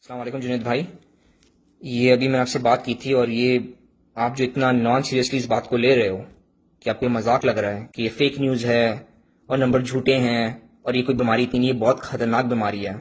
अस्सलाम वालेकुम जुनैद भाई। ये अभी मैंने आपसे बात की थी और ये आप जो इतना नॉन सीरियसली इस बात को ले रहे हो कि आपको ये मजाक लग रहा है कि ये फेक न्यूज़ है और नंबर झूठे हैं और ये कोई बीमारी इतनी नहीं है, बहुत खतरनाक बीमारी है।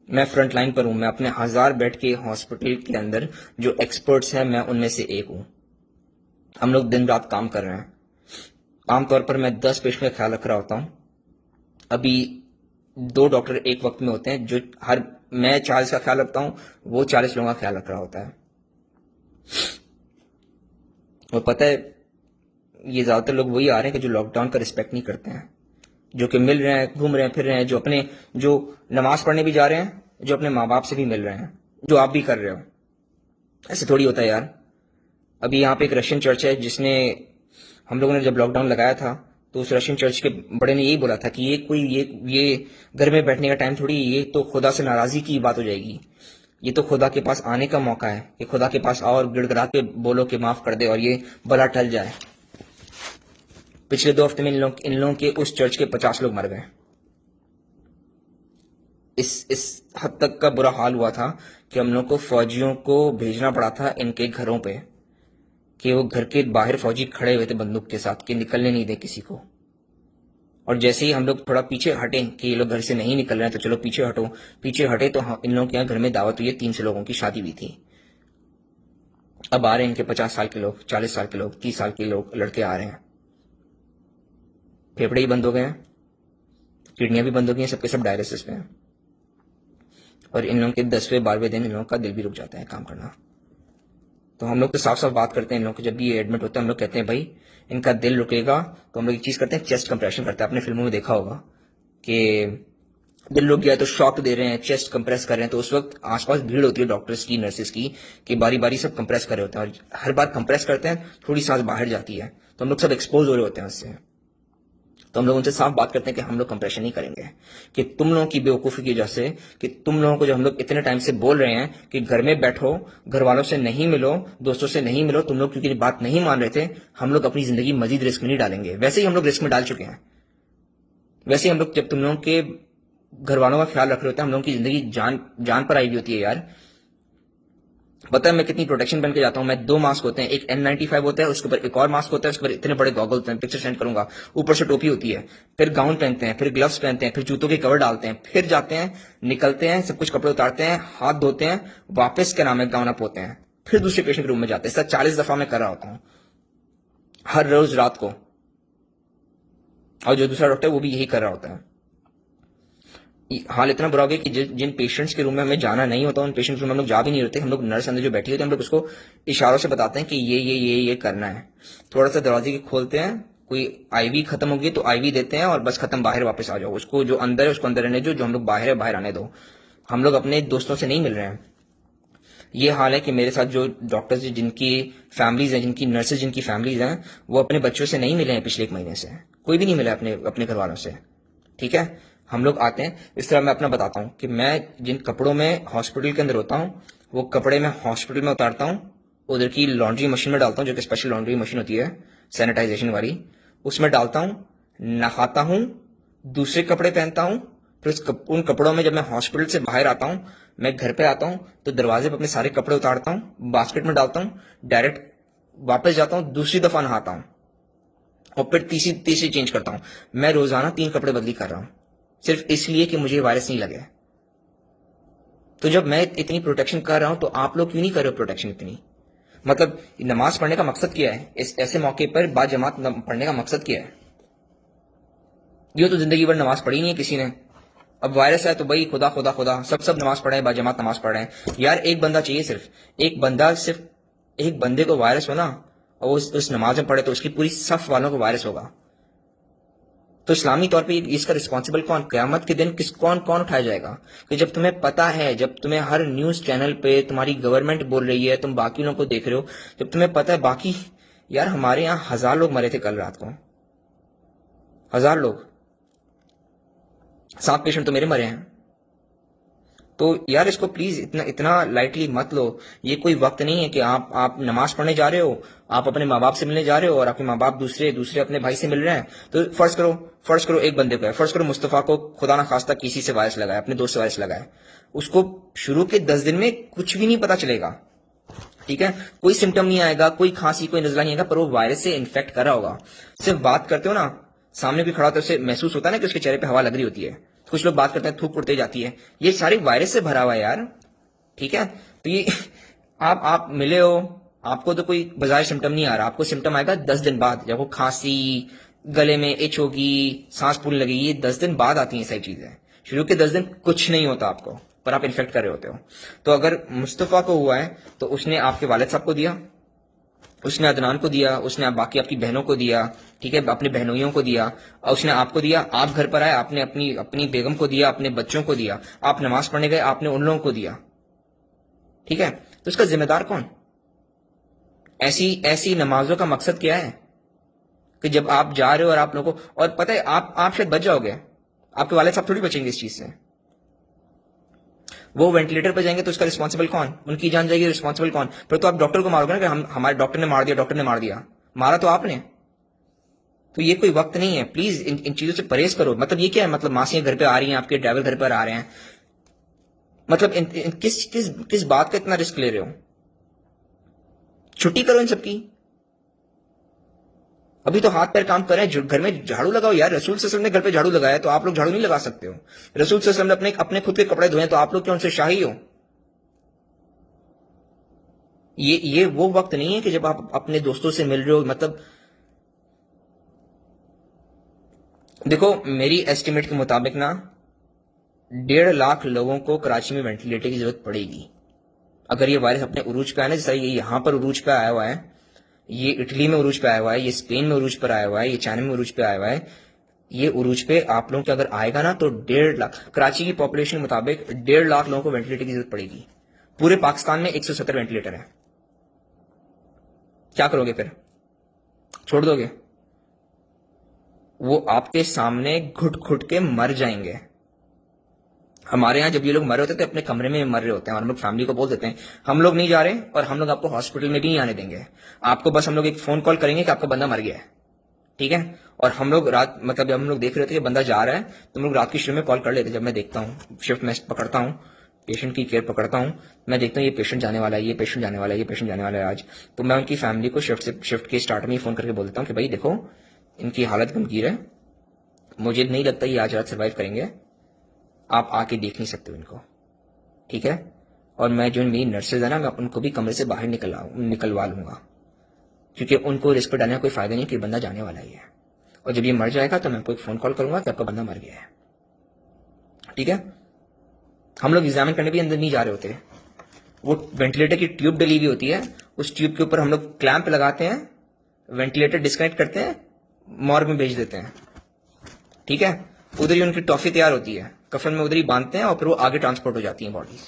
मैं फ्रंट लाइन पर हूँ, मैं अपने 1000 बेड के हॉस्पिटल के अंदर जो एक्सपर्ट्स हैं मैं उनमें से एक हूँ। हम लोग दिन रात काम कर रहे हैं। आमतौर पर मैं 10 पेशेंट का ख्याल रख रहा होता हूँ। अभी 2 डॉक्टर एक वक्त में होते हैं जो हर मैं 40 का ख्याल रखता हूँ, वो 40 लोगों का ख्याल रख रहा होता है। और पता है, ये ज्यादातर लोग वही आ रहे हैं कि जो लॉकडाउन का रिस्पेक्ट नहीं करते हैं, जो कि मिल रहे हैं, घूम रहे हैं, फिर रहे हैं, जो नमाज पढ़ने भी जा रहे हैं, जो अपने माँ बाप से भी मिल रहे हैं, जो आप भी कर रहे हो। ऐसे थोड़ी होता है यार। अभी यहाँ पे एक रशियन चर्च है जिसने, हम लोगों ने जब लॉकडाउन लगाया था तो उस रशियन चर्च के बड़े ने यही बोला था कि ये घर में बैठने का टाइम थोड़ी, ये तो खुदा से नाराजगी की बात हो जाएगी। ये तो खुदा के पास आने का मौका है कि खुदा के पास आओ और गिड़गिड़ा के बोलो कि माफ कर दे और ये बला टल जाए। पिछले 2 हफ्ते में इन लोगों के उस चर्च के 50 लोग मर गए। इस हद तक का बुरा हाल हुआ था कि हम लोग को फौजियों को भेजना पड़ा था इनके घरों पे, कि वो घर के बाहर फौजी खड़े हुए थे बंदूक के साथ कि निकलने नहीं दे किसी को। और जैसे ही हम लोग थोड़ा पीछे हटे कि ये लोग घर से नहीं निकल रहे हैं तो चलो पीछे हटो, पीछे हटे तो इन लोगों के यहाँ घर में दावत हुई है, 300 लोगों की शादी भी थी। अब आ रहे हैं इनके 50 साल के लोग, 40 साल के लोग, 30 साल के लोग, लड़के आ रहे हैं। फेफड़े ही बंद हो गए हैं, किडनियां भी बंद हो गई हैं, सबके सब डायलिसिस पे हैं। और इन लोगों के 10वें 12वें दिन इन लोगों का दिल भी रुक जाता है काम करना। तो हम लोग तो साफ साफ बात करते हैं इन लोगों को, जब भी ये एडमिट होते हैं हम लोग कहते हैं भाई इनका दिल रुकेगा तो हम लोग एक चीज करते हैं, चेस्ट कंप्रेशन करते हैं। आपने फिल्मों में देखा होगा कि दिल रुक गया तो शॉक दे रहे हैं, चेस्ट कंप्रेस कर रहे हैं, तो उस वक्त आसपास भीड़ होती है डॉक्टर्स की, नर्सेज की, कि बारी बारी सब कंप्रेस कर रहे होते हैं। और हर बार कंप्रेस करते हैं थोड़ी सांस बाहर जाती है तो हम लोग सब एक्सपोज हो रहे होते हैं उससे। तो हम लोग उनसे साफ बात करते हैं कि हम लोग कंप्रेशन नहीं करेंगे, कि तुम लोगों की बेवकूफी की वजह से, कि तुम लोगों को जो हम लोग इतने टाइम से बोल रहे हैं कि घर में बैठो, घर वालों से नहीं मिलो, दोस्तों से नहीं मिलो, तुम लोग क्योंकि बात नहीं मान रहे थे, हम लोग अपनी जिंदगी मजीद रिस्क में नहीं डालेंगे। वैसे ही हम लोग रिस्क में डाल चुके हैं। वैसे ही हम लोग, जब तुम लोगों के घर वालों का ख्याल रख रहे होते हैं, हम लोगों की जिंदगी जान जान पर आई हुई होती है यार। पता है मैं कितनी प्रोटेक्शन पहन के जाता हूँ? मैं 2 मास्क होते हैं, एक N95 होता है, उसके ऊपर एक और मास्क होता है, उसके ऊपर इतने बड़े गॉगल होते हैं, पिक्चर सेंड करूंगा, ऊपर से टोपी होती है, फिर गाउन पहनते हैं, फिर ग्लव्स पहनते हैं, फिर जूतों के कवर डालते हैं, फिर जाते हैं, निकलते हैं, सब कुछ कपड़े उतारते हैं, हाथ धोते हैं, वापस क्या नाम है गाउन अप होते हैं, फिर दूसरे पेशेंट के रूम में जाते हैं। सर 40 दफा मैं कर रहा होता हूँ हर रोज रात को, और जो दूसरा डॉक्टर है वो भी यही कर रहा होता है। हाल इतना बुरा हो गया कि जिन पेशेंट्स के रूम में हमें जाना नहीं होता उन पेशेंट्स के रूम में हम लोग जा भी नहीं रहते। हम लोग नर्स अंदर जो बैठी होती है हम लोग उसको इशारों से बताते हैं कि ये करना है। थोड़ा सा दरवाजे के खोलते हैं, कोई आईवी खत्म होगी तो आईवी देते हैं और बस खत्म, बाहर वापस आ जाओ। उसको जो अंदर है उसको अंदर रहने जो हम लोग बाहर है बाहर आने दो। हम लोग अपने दोस्तों से नहीं मिल रहे हैं। ये हाल है कि मेरे साथ जो डॉक्टर्स जिनकी फैमिलीज हैं, जिनकी नर्सेज जिनकी फैमिलीज हैं, वो अपने बच्चों से नहीं मिले हैं पिछले 1 महीने से। कोई भी नहीं मिला अपने अपने घर वालों से। ठीक है, हम लोग आते हैं। इस तरह मैं अपना बताता हूँ कि मैं जिन कपड़ों में हॉस्पिटल के अंदर होता हूँ वो कपड़े मैं हॉस्पिटल में उतारता हूँ, उधर की लॉन्ड्री मशीन में डालता हूँ, जो कि स्पेशल लॉन्ड्री मशीन होती है सैनिटाइजेशन वाली, उसमें डालता हूँ, नहाता हूँ, दूसरे कपड़े पहनता हूँ। फिर उन कपड़ों में जब मैं हॉस्पिटल से बाहर आता हूँ, मैं घर पे आता हूँ तो दरवाजे पर अपने सारे कपड़े उतारता हूँ, बास्केट में डालता हूँ, डायरेक्ट वापस जाता हूँ, दूसरी दफा नहाता हूँ और फिर तीसरी तीसरी चेंज करता हूँ। मैं रोजाना 3 कपड़े बदली कर रहा हूँ सिर्फ इसलिए कि मुझे वायरस नहीं लगे। तो जब मैं इतनी प्रोटेक्शन कर रहा हूं तो आप लोग क्यों नहीं कर रहे हो प्रोटेक्शन इतनी? मतलब नमाज पढ़ने का मकसद क्या है? इस ऐसे मौके पर बाजमात पढ़ने का मकसद क्या है? ये तो जिंदगी भर नमाज पढ़ी नहीं है किसी ने। अब वायरस है तो भाई खुदा खुदा खुदा सब नमाज पढ़े, बाजमात नमाज पढ़ रहे हैं यार। एक बंदा चाहिए, सिर्फ एक बंदा, सिर्फ एक बंदे को वायरस हो ना और उस नमाज में पढ़े तो उसकी पूरी सफ वालों को वायरस होगा। तो इस्लामी तौर पे इसका रिस्पॉन्सिबल कौन? कयामत के दिन कौन कौन उठाया जाएगा? कि जब तुम्हें पता है, जब तुम्हें हर न्यूज चैनल पे तुम्हारी गवर्नमेंट बोल रही है, तुम बाकी लोगों को देख रहे हो, जब तुम्हें पता है बाकी, यार हमारे यहाँ 1000 लोग मरे थे कल रात को, 1000 लोग, 7 पेशेंट तो मेरे मरे हैं। तो यार इसको प्लीज इतना इतना लाइटली मत लो। ये कोई वक्त नहीं है कि आप नमाज पढ़ने जा रहे हो, आप अपने माँ बाप से मिलने जा रहे हो और आपके माँ बाप दूसरे दूसरे अपने भाई से मिल रहे हैं। तो फर्ज करो एक बंदे को है, फर्ज करो मुस्तफा को खुदा ना खास्ता किसी से वायरस लगाए, अपने दोस्त से वायरस लगाए, उसको शुरू के 10 दिन में कुछ भी नहीं पता चलेगा, ठीक है, कोई सिम्टम नहीं आएगा, कोई खांसी कोई नजला नहीं आएगा, पर वो वायरस से इन्फेक्ट कर रहा होगा। सिर्फ बात करते हो ना, सामने कोई खड़ा होता है उसे महसूस होता है ना कि उसके चेहरे पे हवा लग रही होती है, कुछ लोग बात करते हैं थूक उड़ते जाती है, ये सारी वायरस से भरा हुआ है यार, ठीक है। तो ये आप मिले हो, आपको तो कोई बाजार सिम्टम नहीं आ रहा, आपको सिम्टम आएगा 10 दिन बाद, जब वो खांसी, गले में इच होगी, सांस फूलने लगेगी, ये 10 दिन बाद आती हैं सारी चीजें। शुरू के 10 दिन कुछ नहीं होता आपको, पर आप इन्फेक्ट कर रहे होते हो। तो अगर मुस्तफा को हुआ है तो उसने आपके वालिद साहब को दिया, उसने अदनान को दिया, उसने बाकी आपकी बहनों को दिया, ठीक है, अपनी बहनोइयों को दिया, और उसने आपको दिया, आप घर पर आए, आपने अपनी अपनी बेगम को दिया, अपने बच्चों को दिया, आप नमाज पढ़ने गए, आपने उन लोगों को दिया, ठीक है। तो इसका जिम्मेदार कौन? ऐसी ऐसी नमाजों का मकसद क्या है कि जब आप जा रहे हो और आप लोगों को, और पता है आप शायद बच जाओगे, आपके वालिद साहब थोड़ी बचेंगे इस चीज से। वो वेंटिलेटर पर जाएंगे तो उसका रिस्पॉन्सिबल कौन? उनकी जान जाएगी, रिस्पॉन्सिबल कौन? फिर तो आप डॉक्टर को मारोगे ना कि हमारे डॉक्टर ने मार दिया, डॉक्टर ने मार दिया, मारा तो आपने। तो ये कोई वक्त नहीं है, प्लीज इन चीजों से परहेज करो। मतलब ये क्या है, मतलब मासियां घर पे आ रही हैं, आपके ड्राइवर घर पर आ रहे हैं, मतलब किस किस किस बात का इतना रिस्क ले रहे हो? छुट्टी करो इन सबकी। अभी तो हाथ पैर काम कर रहे हैं, घर में झाड़ू लगाओ यार, रसूल सल्लल्लाहु अलैहि वसल्लम ने घर पे झाड़ू लगाया, तो आप लोग झाड़ू नहीं लगा सकते हो? रसूल सल्लल्लाहु अलैहि वसल्लम ने अपने खुद के कपड़े धोए, तो आप लोग क्यों उनसे शाही हो? ये वो वक्त नहीं है कि जब आप अपने दोस्तों से मिल रहे हो। मतलब देखो, मेरी एस्टिमेट के मुताबिक ना 1.5 लाख लोगों को कराची में वेंटिलेटर की जरूरत पड़ेगी अगर ये वायरस अपने उरूज पे आया ना। जैसा ये यहां पर उरूज पे आया हुआ है, ये इटली में उरूज पे आया हुआ है, ये स्पेन में उरूज पर आया हुआ है, ये चाइना में उरूज पे आया हुआ है, ये उरूज पे आप लोगों के अगर आएगा ना तो 1.5 लाख, कराची की पॉपुलेशन के मुताबिक 1.5 लाख लोगों को वेंटिलेटर की जरूरत पड़ेगी। पूरे पाकिस्तान में 170 वेंटिलेटर है। क्या करोगे फिर? छोड़ दोगे? वो आपके सामने घुट घुट के मर जाएंगे। हमारे यहाँ जब ये लोग मरे होते थे अपने कमरे में मर रहे होते हैं, और हम लोग फैमिली को बोल देते हैं हम लोग नहीं जा रहे और हम लोग आपको हॉस्पिटल में भी नहीं आने देंगे, आपको बस हम लोग एक फोन कॉल करेंगे कि आपका बंदा मर गया है, ठीक है। और हम लोग रात, मतलब जब हम लोग देख रहे थे कि बंदा जा रहा है तो हम लोग रात की शुरू में कॉल कर लेते। जब मैं देखता हूँ शिफ्ट में पकड़ता हूँ, पेशेंट की केयर पकड़ता हूँ, मैं देखता हूँ ये पेशेंट जाने वाला है, ये पेशेंट जाने वाला है, ये पेशेंट जाने वाला है आज, तो मैं उनकी फैमिली को शिफ्ट के स्टार्ट में ही फोन करके बोल देता हूँ कि भाई देखो इनकी हालत गंभीर है, मुझे नहीं लगता ये आज रात सर्वाइव करेंगे, आप आके देख नहीं सकते हो इनको, ठीक है। और मैं जो मेरी नर्सेज है ना, मैं उनको भी कमरे से बाहर निकलवा लूंगा, क्योंकि उनको रिस्क पर डालने का कोई फायदा नहीं कि बंदा जाने वाला ही है। और जब ये मर जाएगा तो मैं आपको एक फोन कॉल करूंगा कि आपका बंदा मर गया है, ठीक है। हम लोग एग्जामिन करने भी अंदर नहीं जा रहे होते, वो वेंटिलेटर की ट्यूब डली हुई होती है, उस ट्यूब के ऊपर हम लोग क्लैंप लगाते हैं, वेंटिलेटर डिस्कनेक्ट करते हैं, मॉर्ग में भेज देते हैं, ठीक है। उधर ही उनकी टॉफी तैयार होती है, कफन में उधर ही बांधते हैं और फिर वो आगे ट्रांसपोर्ट हो जाती है बॉडीज।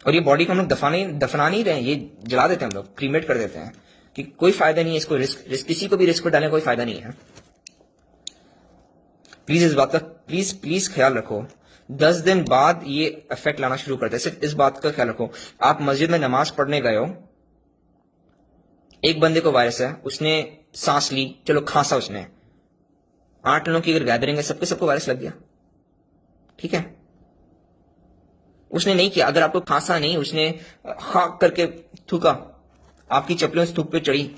और ये बॉडी को हम लोग दफना नहीं रहे हैं, ये जला देते हैं हम लोग, क्रीमेट कर देते हैं, कि कोई फायदा नहीं है इसको, रिस्क किसी को भी रिस्क पर डालने का कोई फायदा नहीं है। प्लीज इस बात का प्लीज ख्याल रखो। 10 दिन बाद ये इफेक्ट लाना शुरू करता है, सिर्फ इस बात का ख्याल रखो। आप मस्जिद में नमाज पढ़ने गए हो, एक बंदे को वायरस है, उसने सांस ली, चलो खांसा उसने, 8 लोगों की अगर गैदरिंग है, सबको वायरस लग गया, ठीक है। उसने नहीं किया, अगर आपको खांसा नहीं, उसने खाक करके थूका, आपकी चप्पलों से थूक पे चढ़ी,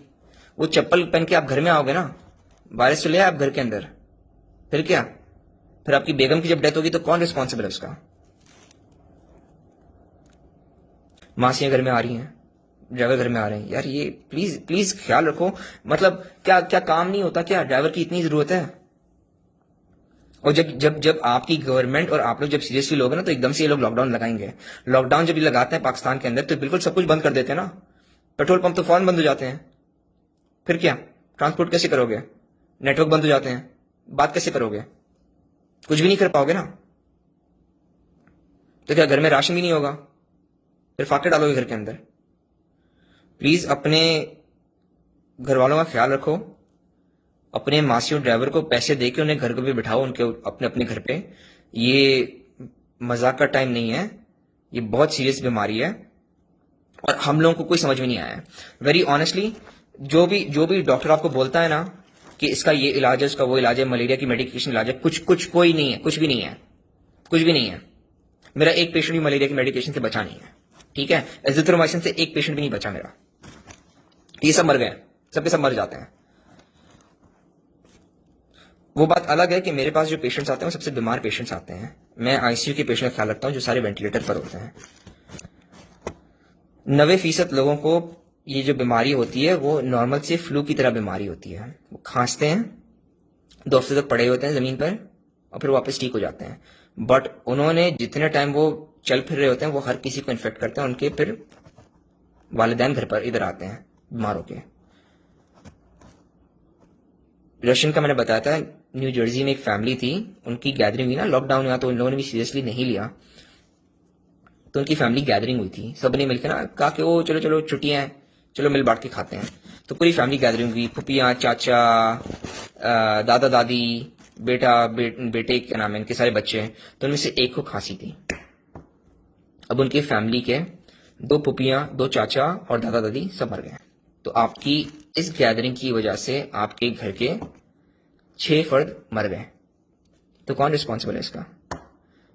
वो चप्पल पहन के आप घर में आओगे ना, वायरस चले आप घर के अंदर, फिर क्या? फिर आपकी बेगम की जब डेथ होगी तो कौन रिस्पॉन्सिबल है उसका? मासियां घर में आ रही हैं, ड्राइवर घर में आ रहे हैं, यार ये प्लीज ख्याल रखो। मतलब क्या क्या काम नहीं होता क्या? ड्राइवर की इतनी जरूरत है? और जब जब जब आपकी गवर्नमेंट और आप लोग जब सीरियसली लोगे ना, तो एकदम से ये लोग लॉकडाउन लगाएंगे। लॉकडाउन जब ये लगाते हैं पाकिस्तान के अंदर तो बिल्कुल सब कुछ बंद कर देते हैं ना, पेट्रोल पंप तो फौरन बंद हो जाते हैं, फिर क्या? ट्रांसपोर्ट कैसे करोगे? नेटवर्क बंद हो जाते हैं, बात कैसे करोगे? कुछ भी नहीं कर पाओगे ना। तो क्या घर में राशन भी नहीं होगा? फिर फाके डालोगे घर के अंदर। प्लीज अपने घर वालों का ख्याल रखो, अपने मासियों ड्राइवर को पैसे देके उन्हें घर पे बिठाओ, उनके अपने अपने घर पे। ये मजाक का टाइम नहीं है, ये बहुत सीरियस बीमारी है और हम लोगों को कोई समझ में नहीं आया है। वेरी ऑनेस्टली, जो भी डॉक्टर आपको बोलता है ना कि इसका ये इलाज है, इसका वो इलाज है, मलेरिया की मेडिकेशन इलाज है, कुछ कोई नहीं है, कुछ भी नहीं है, कुछ भी नहीं है। मेरा एक पेशेंट भी मलेरिया की मेडिकेशन से बचा नहीं है, ठीक है। एजिथ्रोमाइसिन से एक पेशेंट भी नहीं बचा मेरा। ये सब मर गए, सबके सब मर जाते हैं। वो बात अलग है कि मेरे पास जो पेशेंट्स आते हैं वो सबसे बीमार पेशेंट्स आते हैं। मैं आईसीयू के पेशेंट का ख्याल रखता हूं जो सारे वेंटिलेटर पर होते हैं। 90% लोगों को ये जो बीमारी होती है वो नॉर्मल से फ्लू की तरह बीमारी होती है। वो खांसते हैं, 2 हफ्ते तक पड़े होते हैं जमीन पर और फिर वापस ठीक हो जाते हैं। बट उन्होंने जितने टाइम वो चल फिर रहे होते हैं वो हर किसी को इन्फेक्ट करते हैं। उनके फिर वालिदैन घर पर इधर आते हैं बीमारों के। रशियन का मैंने बताया था, न्यू जर्सी में एक फैमिली थी, उनकी गैदरिंग हुई ना, लॉकडाउन हुआ तो उन लोगों ने भी सीरियसली नहीं लिया, तो उनकी फैमिली गैदरिंग हुई थी। सबने मिलकर ना कहा कि ओ चलो चलो छुट्टियां हैं, चलो मिल बांट के खाते हैं। तो पूरी फैमिली गैदरिंग हुई, फुफियाँ, चाचा, दादा दादी, बेटे क्या नाम है, इनके सारे बच्चे। तो उनमें से एक को खांसी थी। अब उनकी फैमिली के 2 फुफियाँ, 2 चाचा और दादा दादी सब मर गए। तो आपकी इस गैदरिंग की वजह से आपके घर के 6 फर्द मर गए। तो कौन रिस्पॉन्सिबल है इसका?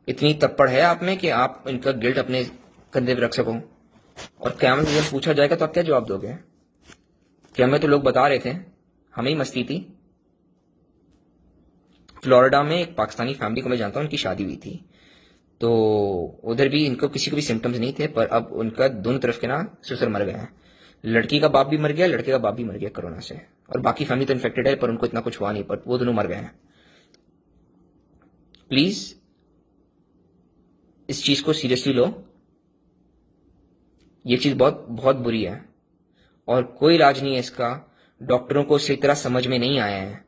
इतनी तप्पड़ है आप में कि आप इनका गिल्ट अपने कंधे पे रख सको। और क़यामत में जब पूछा जाएगा तो आप क्या जवाब दोगे? क़यामत तो लोग बता रहे थे, हमें ही मस्ती थी। फ्लोरिडा में एक पाकिस्तानी फैमिली को मैं जानता हूं, उनकी शादी हुई थी, तो उधर भी इनको किसी को भी सिम्टम्स नहीं थे, पर अब उनका दोनों तरफ के ना ससुर मर गए हैं। लड़की का बाप भी मर गया, लड़के का बाप भी मर गया कोरोना से, और बाकी फैमिली तो इन्फेक्टेड है पर उनको इतना कुछ हुआ नहीं, पर वो दोनों मर गए हैं। प्लीज इस चीज को सीरियसली लो। ये चीज बहुत बहुत बुरी है और कोई इलाज नहीं है इसका। डॉक्टरों को सही तरह समझ में नहीं आया है।